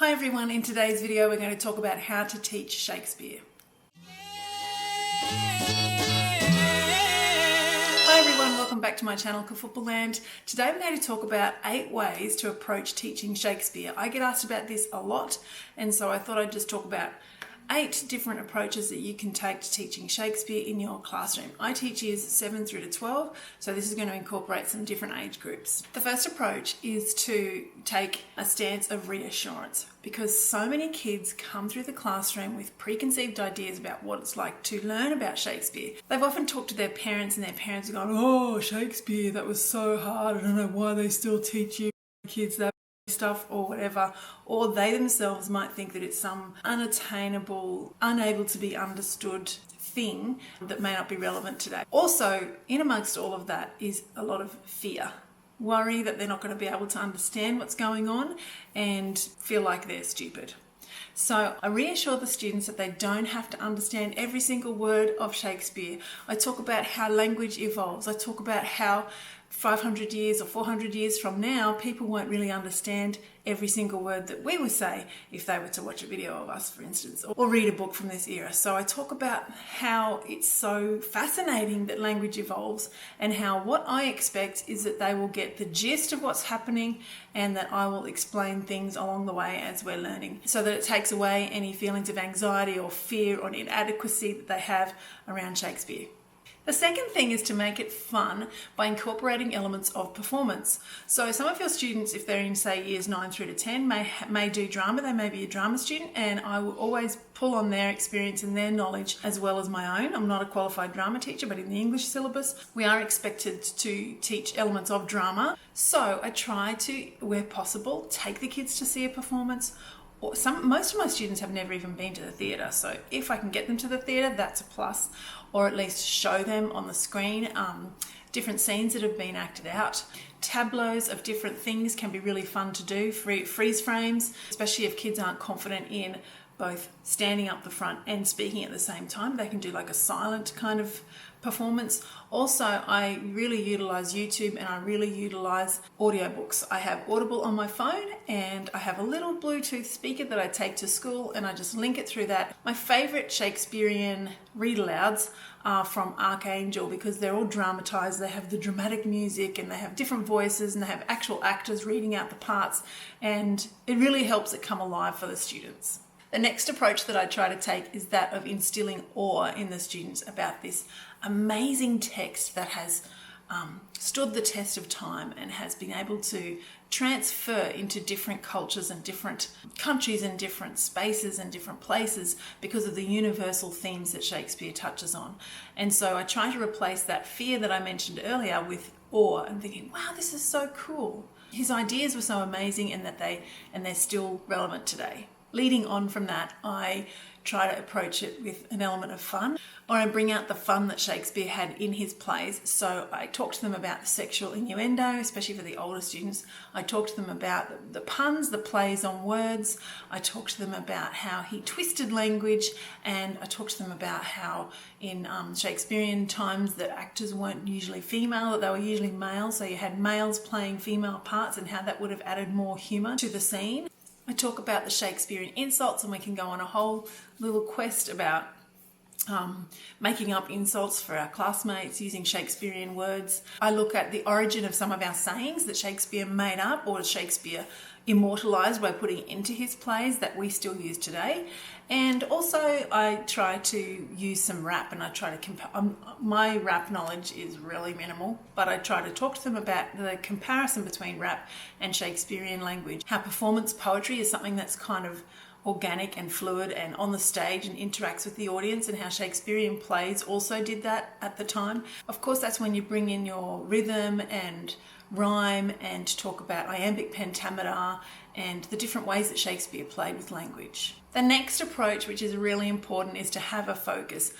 Hi everyone, in today's video we're going to talk about how to teach Shakespeare. Hi everyone, welcome back to my channel Kafoople Land. Today I'm going to talk about 8 ways to approach teaching Shakespeare. I get asked about this a lot, and so I thought I'd just talk about 8 different approaches that you can take to teaching Shakespeare in your classroom. I teach years 7 through to 12, so this is going to incorporate some different age groups. The first approach is to take a stance of reassurance, because so many kids come through the classroom with preconceived ideas about what it's like to learn about Shakespeare. They've often talked to their parents and their parents have gone, "Oh, Shakespeare, that was so hard. I don't know why they still teach you kids that stuff," or whatever, or they themselves might think that it's some unattainable, unable to be understood thing that may not be relevant today. Also, in amongst all of that is a lot of fear. Worry that they're not going to be able to understand what's going on and feel like they're stupid. So I reassure the students that they don't have to understand every single word of Shakespeare. I talk about how language evolves. I talk about how 500 years or 400 years from now, people won't really understand every single word that we would say if they were to watch a video of us, for instance, or read a book from this era. So I talk about how it's so fascinating that language evolves, and how what I expect is that they will get the gist of what's happening and that I will explain things along the way as we're learning, so that it takes away any feelings of anxiety or fear or inadequacy that they have around Shakespeare. The second thing is to make it fun by incorporating elements of performance. So some of your students, if they're in, say, years 9 through to 10, may do drama. They may be a drama student, and I will always pull on their experience and their knowledge as well as my own. I'm not a qualified drama teacher, but in the English syllabus, we are expected to teach elements of drama. So I try to, where possible, take the kids to see a performance. Most of my students have never even been to the theatre, so if I can get them to the theatre, that's a plus, or at least show them on the screen different scenes that have been acted out. Tableaus of different things can be really fun to do, freeze frames, especially if kids aren't confident in both standing up the front and speaking at the same time. They can do like a silent kind of performance. Also, I really utilize YouTube, and I really utilize audiobooks. I have Audible on my phone, and I have a little Bluetooth speaker that I take to school, and I just link it through that. My favorite Shakespearean read alouds are from Archangel, because they're all dramatized. They have the dramatic music, and they have different voices, and they have actual actors reading out the parts, and it really helps it come alive for the students. The next approach that I try to take is that of instilling awe in the students about this amazing text that has stood the test of time and has been able to transfer into different cultures and different countries and different spaces and different places because of the universal themes that Shakespeare touches on. And so I try to replace that fear that I mentioned earlier with awe and thinking, wow, this is so cool. His ideas were so amazing, and they're still relevant today. Leading on from that, I try to approach it with an element of fun, or I bring out the fun that Shakespeare had in his plays. So I talk to them about the sexual innuendo, especially for the older students. I talk to them about the puns, the plays on words. I talk to them about how he twisted language, and I talk to them about how in Shakespearean times that actors weren't usually female, that they were usually male. So you had males playing female parts, and how that would have added more humour to the scene. I talk about the Shakespearean insults, and we can go on a whole little quest about making up insults for our classmates using Shakespearean words. I look at the origin of some of our sayings that Shakespeare made up or Shakespeare immortalised by putting into his plays that we still use today. And also I try to use some rap, and I try to compare. My rap knowledge is really minimal, but I try to talk to them about the comparison between rap and Shakespearean language, how performance poetry is something that's kind of organic and fluid and on the stage and interacts with the audience, and how Shakespearean plays also did that at the time. Of course, that's when you bring in your rhythm and rhyme and talk about iambic pentameter and the different ways that Shakespeare played with language. The next approach, which is really important, is to have a focus.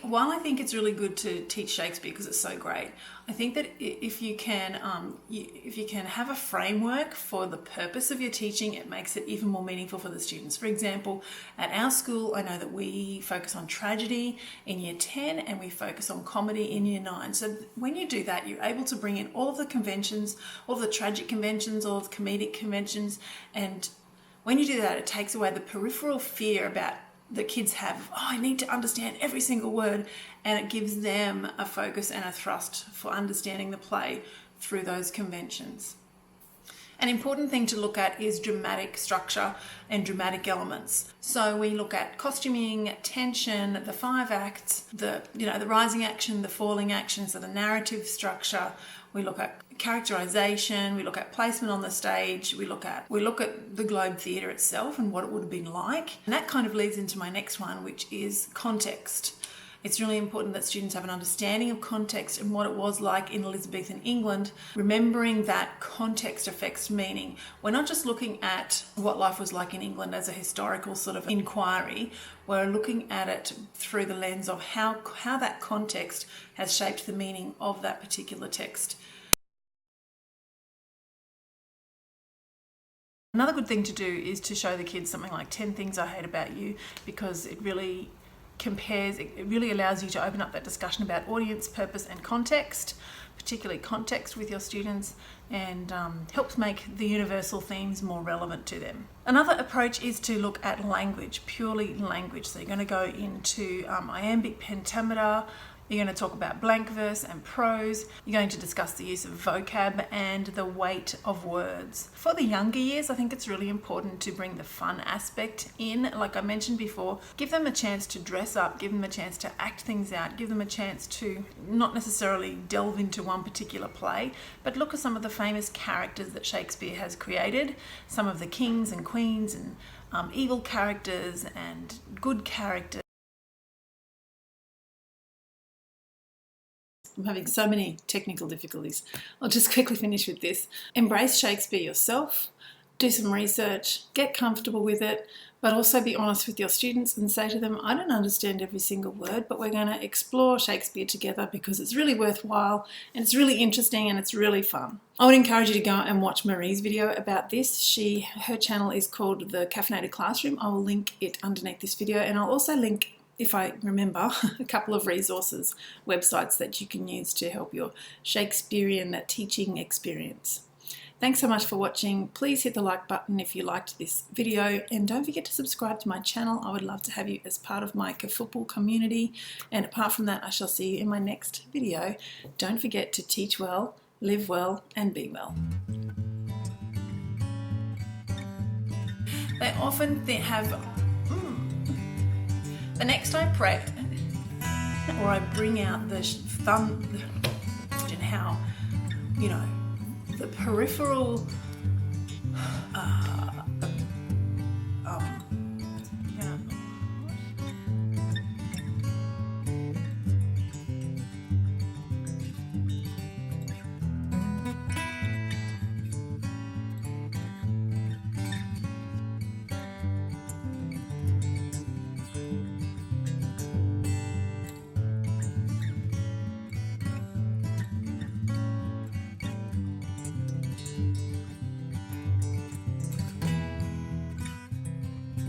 While I think it's really good to teach Shakespeare because it's so great, I think that if you can have a framework for the purpose of your teaching, it makes it even more meaningful for the students. For example, at our school, I know that we focus on tragedy in year 10 and we focus on comedy in year 9. So when you do that, you're able to bring in all of the conventions, all of the tragic conventions, all of the comedic conventions, and When you do that, it takes away the peripheral fear about the kids have, oh, I need to understand every single word, and it gives them a focus and a thrust for understanding the play through those conventions. An important thing to look at is dramatic structure and dramatic elements. So we look at costuming, tension, the 5 acts, the rising action, the falling action, so the narrative structure. We look at characterization, we look at placement on the stage, we look at the Globe Theatre itself and what it would have been like. And that kind of leads into my next one, which is context. It's really important that students have an understanding of context and what it was like in Elizabethan England, remembering that context affects meaning. We're not just looking at what life was like in England as a historical sort of inquiry, we're looking at it through the lens of how that context has shaped the meaning of that particular text. Another good thing to do is to show the kids something like 10 Things I Hate About You, because it really allows you to open up that discussion about audience, purpose and context, particularly context with your students, and helps make the universal themes more relevant to them. Another approach is to look at language, purely language. So you're going to go into iambic pentameter, you're going to talk about blank verse and prose. You're going to discuss the use of vocab and the weight of words. For the younger years, I think it's really important to bring the fun aspect in. Like I mentioned before, give them a chance to dress up, give them a chance to act things out, give them a chance to not necessarily delve into one particular play, but look at some of the famous characters that Shakespeare has created, some of the kings and queens and evil characters and good characters. I'm having so many technical difficulties. I'll just quickly finish with this. Embrace Shakespeare yourself, do some research, get comfortable with it, but also be honest with your students and say to them, I don't understand every single word, but we're going to explore Shakespeare together because it's really worthwhile and it's really interesting and it's really fun. I would encourage you to go and watch Marie's video about this. Her channel is called The Caffeinated Classroom. I will link it underneath this video, and I'll also link, if I remember, a couple of resources, websites that you can use to help your Shakespearean teaching experience. Thanks so much for watching. Please hit the like button if you liked this video, and don't forget to subscribe to my channel. I would love to have you as part of my Kafoople community, and apart from that, I shall see you in my next video. Don't forget to teach well, live well, and be well. They often have the next I prep or I bring out the thumb and how, the peripheral